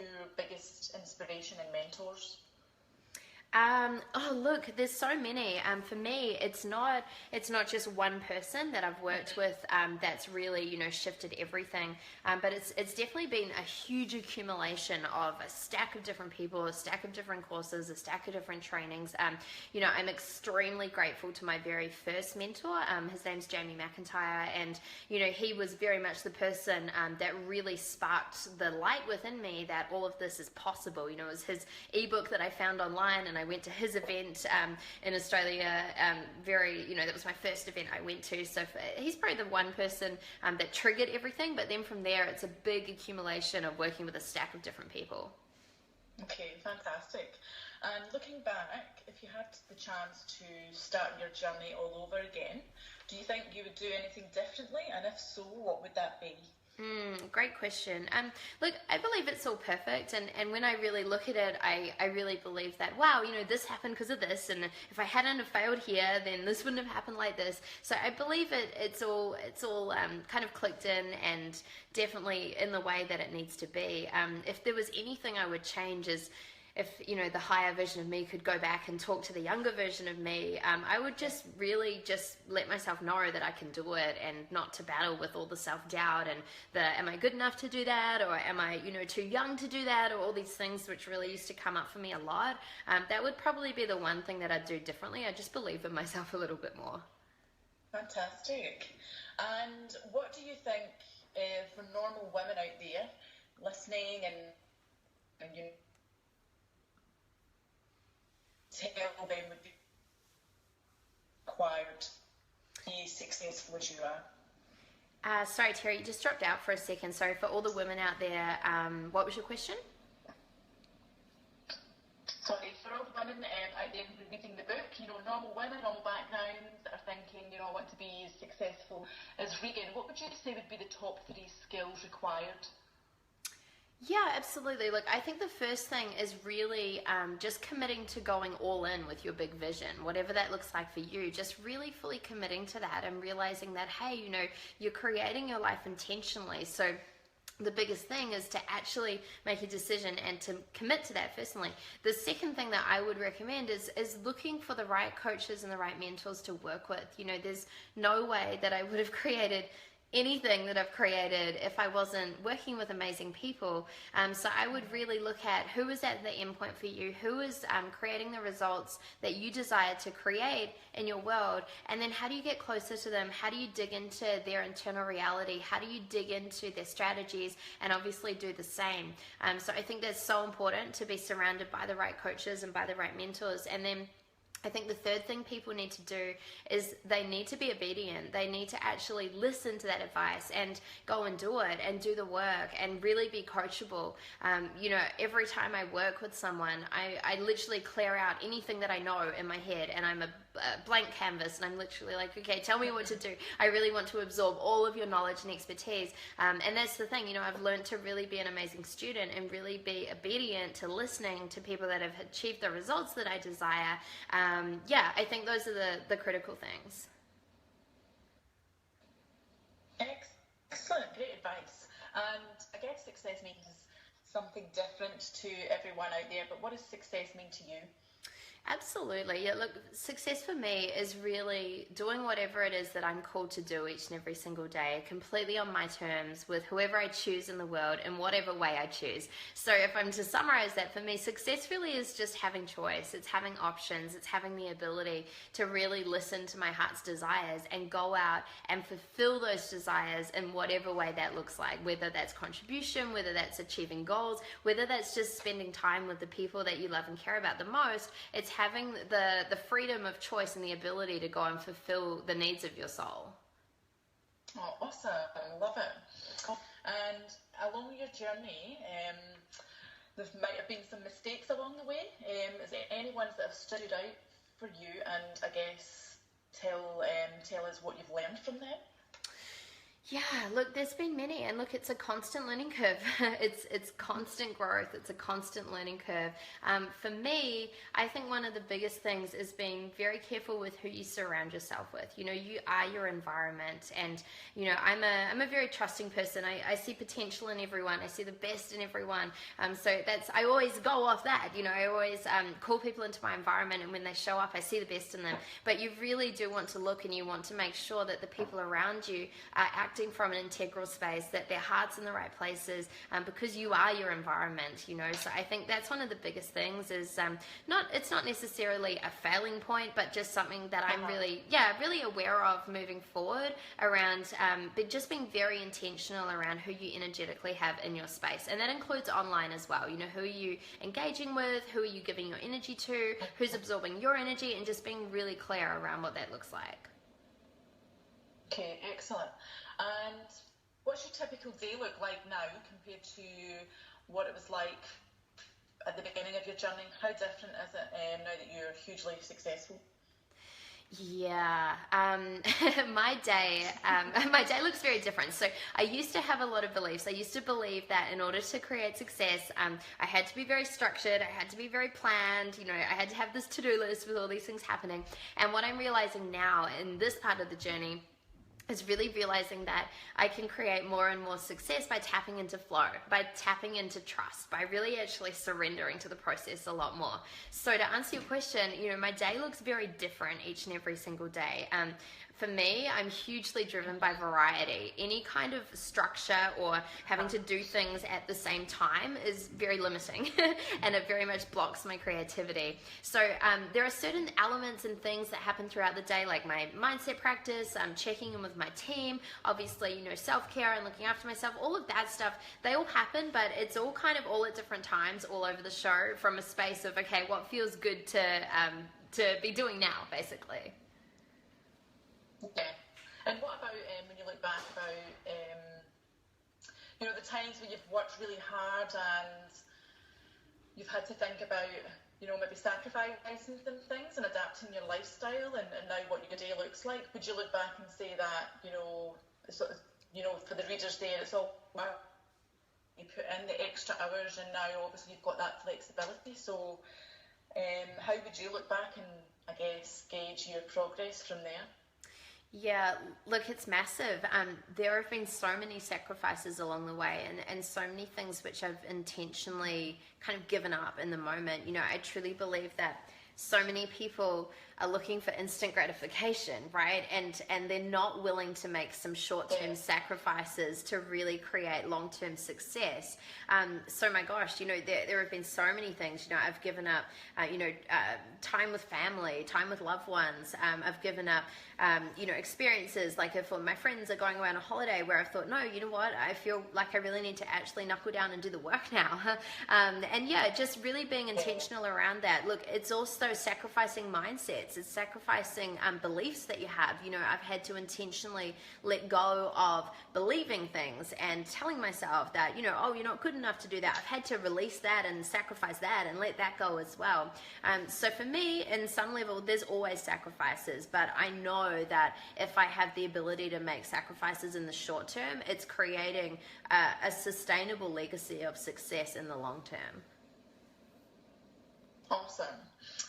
your biggest inspiration and mentors? Oh look, there's so many. For me, it's not just one person that I've worked with that's really shifted everything. But it's definitely been a huge accumulation of a stack of different people, a stack of different courses, a stack of different trainings. I'm extremely grateful to my very first mentor. His name's Jamie McIntyre, and he was very much the person that really sparked the light within me that all of this is possible. It was his ebook that I found online, and I went to his event in Australia. That was my first event I went to. So he's probably the one person that triggered everything. But then from there, it's a big accumulation of working with a stack of different people. Okay, fantastic. And looking back, if you had the chance to start your journey all over again, do you think you would do anything differently? And if so, what would that be? Great question. Look, I believe it's all perfect, and when I really look at it, I really believe that, wow, this happened because of this, and if I hadn't have failed here, then this wouldn't have happened like this. So I believe it's all kind of clicked in, and definitely in the way that it needs to be. If there was anything I would change is if the higher version of me could go back and talk to the younger version of me, I would just really just let myself know that I can do it, and not to battle with all the self-doubt and the am I good enough to do that, or am I too young to do that, or all these things which really used to come up for me a lot. That would probably be the one thing that I'd do differently. I just believe in myself a little bit more. Fantastic. And what do you think for normal women out there listening and tell them would be required to be successful as you are? Sorry, Terry, you just dropped out for a second. Sorry for all the women out there. What was your question? Sorry, for all the women out there who are reading the book, normal women, normal backgrounds that are thinking, I want to be as successful as Regan, what would you say would be the top 3 skills required? Yeah, absolutely. Look, I think the first thing is really just committing to going all in with your big vision, whatever that looks like for you, just really fully committing to that and realizing that, hey, you're creating your life intentionally. So the biggest thing is to actually make a decision and to commit to that personally. The second thing that I would recommend is looking for the right coaches and the right mentors to work with. There's no way that I would have created anything that I've created if I wasn't working with amazing people. So I would really look at who is at the end point for you, who is creating the results that you desire to create in your world, and then how do you get closer to them? How do you dig into their internal reality? How do you dig into their strategies and obviously do the same? So I think that's so important to be surrounded by the right coaches and by the right mentors. And then I think the third thing people need to do is they need to be obedient. They need to actually listen to that advice and go and do it and do the work and really be coachable. Every time I work with someone, I literally clear out anything that I know in my head, and I'm a blank canvas, and I'm literally like, okay, tell me what to do. I really want to absorb all of your knowledge and expertise. And that's the thing, I've learned to really be an amazing student and really be obedient to listening to people that have achieved the results that I desire. I think those are the critical things. Excellent, great advice. And I guess success means something different to everyone out there, but what does success mean to you? Absolutely. Yeah, look, success for me is really doing whatever it is that I'm called to do each and every single day, completely on my terms, with whoever I choose in the world, in whatever way I choose. So if I'm to summarize that, for me, success really is just having choice. It's having options. It's having the ability to really listen to my heart's desires and go out and fulfill those desires in whatever way that looks like, whether that's contribution, whether that's achieving goals, whether that's just spending time with the people that you love and care about the most. It's having the freedom of choice and the ability to go and fulfill the needs of your soul. Oh, awesome. I love it. And along your journey, there might have been some mistakes along the way. Is there any ones that have stood out for you? And I guess tell us what you've learned from them. Yeah, look, there's been many, and look, it's a constant learning curve. It's constant growth. It's a constant learning curve. For me, I think one of the biggest things is being very careful with who you surround yourself with. You know, you are your environment, and you know, I'm a very trusting person. I see potential in everyone. I see the best in everyone. So I always go off that. You know, I always call people into my environment, and when they show up, I see the best in them. But you really do want to look, and you want to make sure that the people around you are acting from an integral space, that their heart's in the right places, because you are your environment, you know. So I think that's one of the biggest things is it's not necessarily a failing point, but just something that I'm really aware of moving forward around, but just being very intentional around who you energetically have in your space. And that includes online as well. You know, who are you engaging with, who are you giving your energy to, who's absorbing your energy, and just being really clear around what that looks like. Okay, excellent. And what's your typical day look like now compared to what it was like at the beginning of your journey? How different is it now that you're hugely successful? Yeah, my day looks very different. So I used to have a lot of beliefs. I used to believe that in order to create success, I had to be very structured. I had to be very planned. You know, I had to have this to-do list with all these things happening. And what I'm realizing now in this part of the journey is really realizing that I can create more and more success by tapping into flow, by tapping into trust, by really actually surrendering to the process a lot more. So to answer your question, you know, my day looks very different each and every single day. For me, I'm hugely driven by variety. Any kind of structure or having to do things at the same time is very limiting and it very much blocks my creativity. So there are certain elements and things that happen throughout the day, like my mindset practice, checking in with my team, obviously, you know, self-care and looking after myself, all of that stuff, they all happen, but it's all kind of all at different times all over the show from a space of, okay, what feels good to be doing now, basically. Yeah. And what about when you look back about, you know, the times when you've worked really hard and you've had to think about, you know, maybe sacrificing some things and adapting your lifestyle and now what your day looks like? Would you look back and say that, you know, sort of, you know, for the readers there, it's all wow, you put in the extra hours and now obviously you've got that flexibility. So how would you look back and, I guess, gauge your progress from there? Yeah, look, it's massive. There have been so many sacrifices along the way and so many things which I've intentionally kind of given up in the moment. You know, I truly believe that so many people are looking for instant gratification, right? And they're not willing to make some short-term sacrifices to really create long-term success. So my gosh, you know, there have been so many things. You know, I've given up, time with family, time with loved ones. I've given up, experiences. Like if my friends are going away on a holiday where I've thought, no, you know what? I feel like I really need to actually knuckle down and do the work now. And yeah, just really being intentional around that. Look, it's also sacrificing mindsets. It's sacrificing beliefs that you have. You know, I've had to intentionally let go of believing things and telling myself that, you know, oh, you're not good enough to do that. I've had to release that and sacrifice that and let that go as well. So for me, in some level, there's always sacrifices, but I know that if I have the ability to make sacrifices in the short term, it's creating a sustainable legacy of success in the long term. Awesome.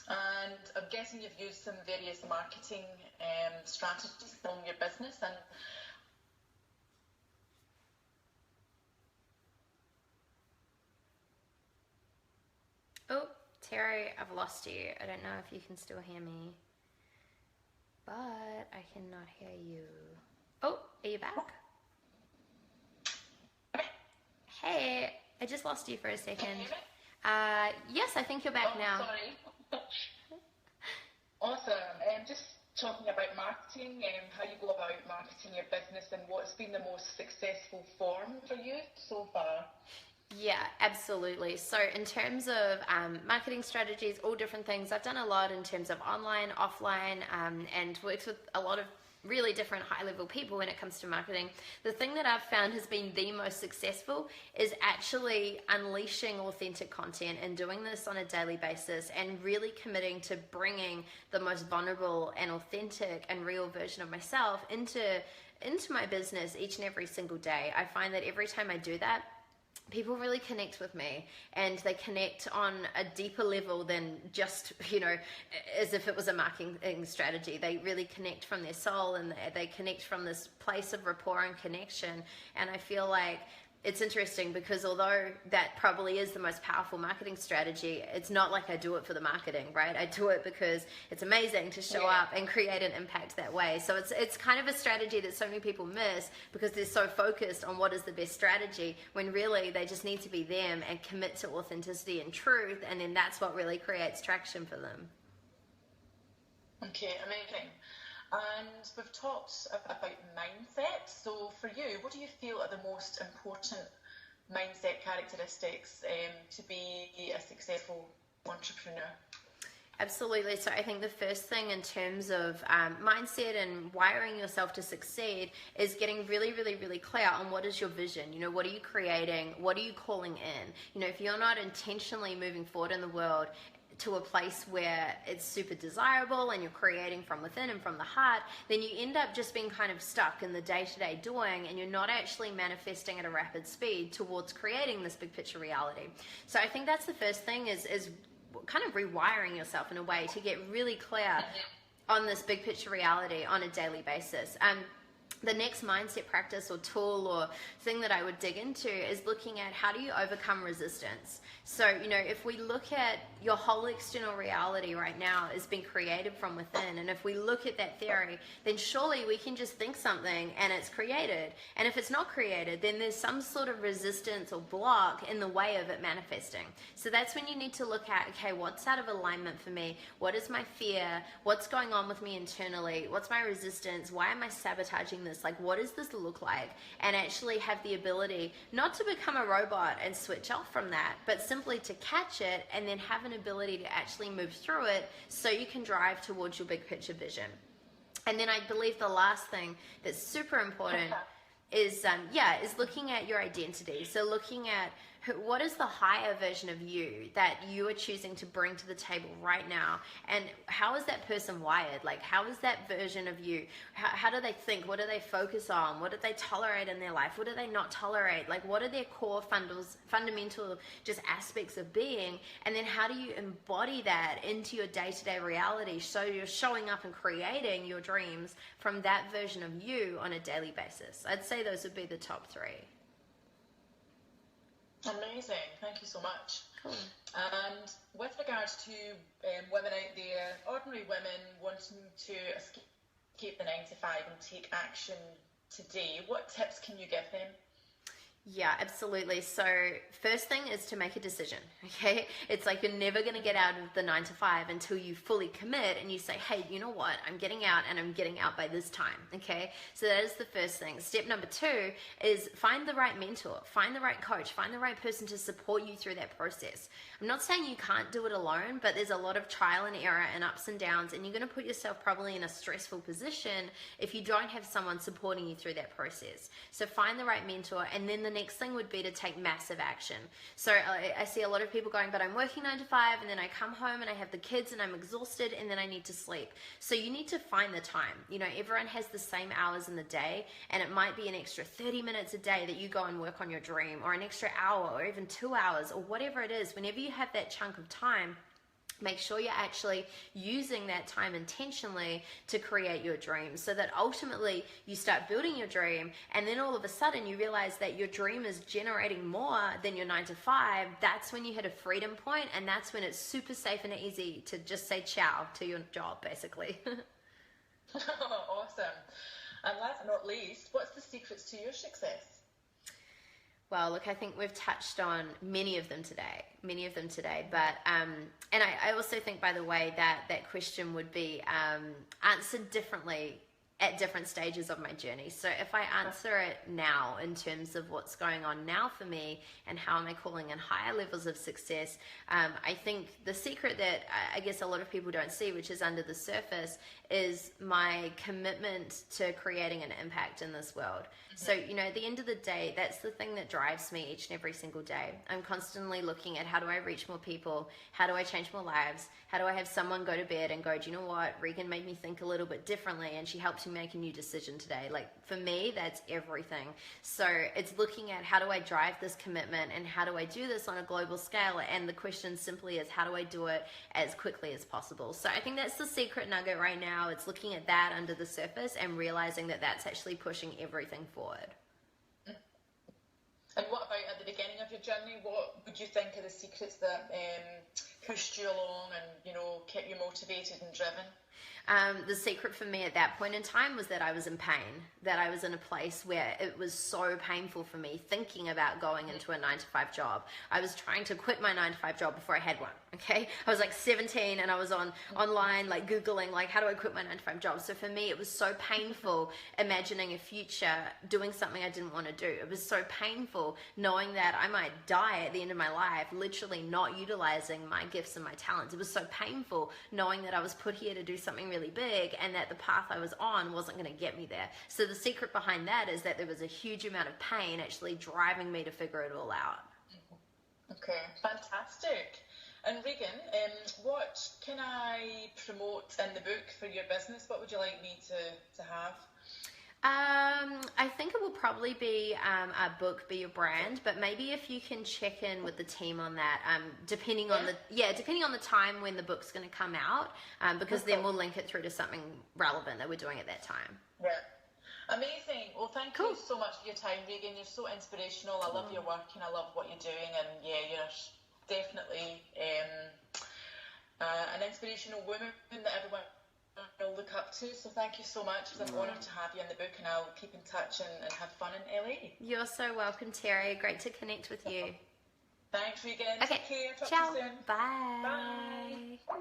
And I'm guessing you've used some various marketing strategies in your business. And oh, Terry, I've lost you. I don't know if you can still hear me, but I cannot hear you. Oh, are you back? Hey, I just lost you for a second. can you hear me? Yes, I think you're back now. Sorry. Awesome. Just talking about marketing, how you go about marketing your business and what's been the most successful form for you so far. Yeah, absolutely. So in terms of marketing strategies, all different things, I've done a lot in terms of online, offline, and worked with a lot of really different high-level people when it comes to marketing. The thing that I've found has been the most successful is actually unleashing authentic content and doing this on a daily basis and really committing to bringing the most vulnerable and authentic and real version of myself into into my business each and every single day, I find that every time I do that, people really connect with me, and they connect on a deeper level than just, as if it was a marketing strategy. They really connect from their soul, and they connect from this place of rapport and connection. And I feel like it's interesting because although that probably is the most powerful marketing strategy, it's not like I do it for the marketing, right? I do it because it's amazing to show up and create an impact that way. So it's kind of a strategy that so many people miss because they're so focused on what is the best strategy, when really they just need to be them and commit to authenticity and truth, and then that's what really creates traction for them. Okay, amazing. And we've talked about mindset. So for you, what do you feel are the most important mindset characteristics to be a successful entrepreneur? Absolutely. So I think the first thing in terms of mindset and wiring yourself to succeed is getting really, really, really clear on what is your vision. What are you creating? What are you calling in? If you're not intentionally moving forward in the world to a place where it's super desirable and you're creating from within and from the heart, then you end up just being kind of stuck in the day-to-day doing, and you're not actually manifesting at a rapid speed towards creating this big picture reality. So I think that's the first thing is kind of rewiring yourself in a way to get really clear on this big picture reality on a daily basis. The next mindset practice or tool or thing that I would dig into is looking at how do you overcome resistance. So, if we look at your whole external reality right now is being created from within, and if we look at that theory, then surely we can just think something and it's created. And if it's not created, then there's some sort of resistance or block in the way of it manifesting. So that's when you need to look at, okay, what's out of alignment for me? What is my fear? What's going on with me internally? What's my resistance? Why am I sabotaging this? Like, what does this look like? And actually have the ability not to become a robot and switch off from that, but simply to catch it and then have an ability to actually move through it so you can drive towards your big picture vision. And then I believe the last thing that's super important is looking at your identity. So looking at what is the higher version of you that you are choosing to bring to the table right now, and how is that person wired? Like, how is that version of you? How do they think? What do they focus on? What do they tolerate in their life? What do they not tolerate? Like, what are their core fundamental just aspects of being? And then how do you embody that into your day-to-day reality so you're showing up and creating your dreams from that version of you on a daily basis? I'd say those would be the top three. Amazing, thank you so much. Cool. And with regards to women out there, ordinary women wanting to escape the 9 to 5 and take action today, what tips can you give them? Yeah, absolutely. So first thing is to make a decision, okay? It's like you're never going to get out of the 9 to 5 until you fully commit and you say, hey, you know what? I'm getting out, and I'm getting out by this time, okay? So that is the first thing. Step number 2 is find the right mentor, find the right coach, find the right person to support you through that process. I'm not saying you can't do it alone, but there's a lot of trial and error and ups and downs, and you're going to put yourself probably in a stressful position if you don't have someone supporting you through that process. So find the right mentor, and then the next thing would be to take massive action. So I see a lot of people going, but I'm working 9 to 5, and then I come home and I have the kids and I'm exhausted, and then I need to sleep. So you need to find the time. Everyone has the same hours in the day, and it might be an extra 30 minutes a day that you go and work on your dream, or an extra hour, or even 2 hours, or whatever it is. Whenever you have that chunk of time, make sure you're actually using that time intentionally to create your dream, so that ultimately you start building your dream, and then all of a sudden you realize that your dream is generating more than your 9 to 5. That's when you hit a freedom point, and that's when it's super safe and easy to just say ciao to your job, basically. Awesome. And last but not least, what's the secrets to your success? Well, look, I think we've touched on many of them today, but, and I also think, by the way, that question would be answered differently at different stages of my journey. So if I answer it now in terms of what's going on now for me and how am I calling in higher levels of success, I think the secret that I guess a lot of people don't see, which is under the surface, is my commitment to creating an impact in this world. So, at the end of the day, that's the thing that drives me each and every single day. I'm constantly looking at how do I reach more people? How do I change more lives? How do I have someone go to bed and go, do you know what? Regan made me think a little bit differently, and she helped to make a new decision today. Like for me, that's everything. So it's looking at how do I drive this commitment and how do I do this on a global scale? And the question simply is, how do I do it as quickly as possible? So I think that's the secret nugget right now. It's looking at that under the surface and realizing that that's actually pushing everything forward. And what about at the beginning of your journey? What would you think are the secrets that pushed you along and, you know, kept you motivated and driven? The secret for me at that point in time was that I was in pain, that I was in a place where it was so painful for me thinking about going into a 9-to-5 job. I was trying to quit my 9-to-5 job before I had one, okay? I was like 17 and I was online like Googling like how do I quit my 9-to-5 job. So for me it was so painful imagining a future doing something I didn't want to do. It was so painful knowing that I might die at the end of my life literally not utilizing my gifts and my talents. It was so painful knowing that I was put here to do something really big and that the path I was on wasn't going to get me there. So the secret behind that is that there was a huge amount of pain actually driving me to figure it all out. Okay, fantastic. And Regan, what can I promote in the book for your business? What would you like me to have? I think it will probably be a book, Be Your Brand, but maybe if you can check in with the team on that, depending on the time when the book's going to come out, because then we'll link it through to something relevant that we're doing at that time. Yeah. Amazing. Well, thank you so much for your time, Regan. You're so inspirational. I love your work and I love what you're doing, and yeah, you're definitely an inspirational woman that everyone will look up to. So thank you so much. It's an honour to have you in the book, and I'll keep in touch and have fun in LA. You're so welcome, Terry. Great to connect with you. Thanks, Regan. Okay. Take care. Talk Ciao. to you soon. Bye. Bye.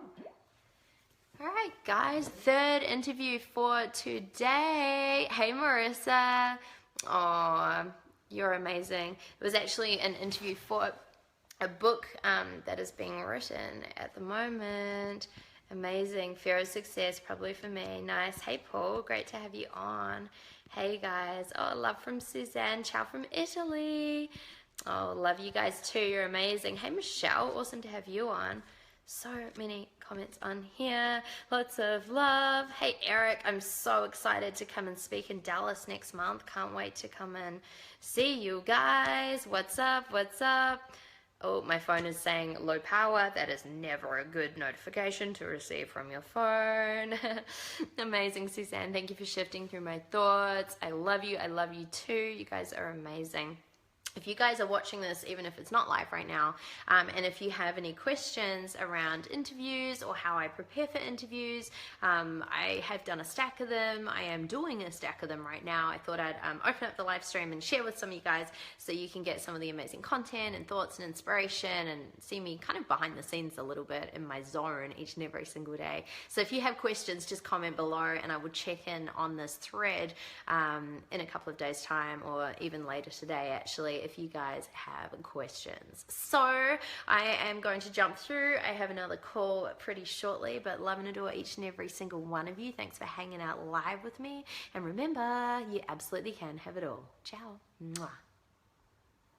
All right, guys. Third interview for today. Hey, Marissa. Oh, you're amazing. It was actually an interview for a book that is being written at the moment. Amazing. Fear of Success, probably for me. Nice. Hey, Paul. Great to have you on. Hey, guys. Oh, love from Suzanne. Ciao from Italy. Oh, love you guys too. You're amazing. Hey, Michelle. Awesome to have you on. So many comments on here. Lots of love. Hey, Eric. I'm so excited to come and speak in Dallas next month. Can't wait to come and see you guys. What's up? What's up? Oh, my phone is saying low power. That is never a good notification to receive from your phone. Amazing, Suzanne. Thank you for shifting through my thoughts. I love you. I love you too. You guys are amazing. If you guys are watching this, even if it's not live right now, and if you have any questions around interviews or how I prepare for interviews, I have done a stack of them. I am doing a stack of them right now. I thought I'd open up the live stream and share with some of you guys so you can get some of the amazing content and thoughts and inspiration and see me kind of behind the scenes a little bit in my zone each and every single day. So if you have questions, just comment below and I will check in on this thread in a couple of days' time, or even later today actually, if you guys have questions. So I am going to jump through. I have another call pretty shortly, but love and adore each and every single one of you. Thanks for hanging out live with me. And remember, you absolutely can have it all. Ciao. Mwah.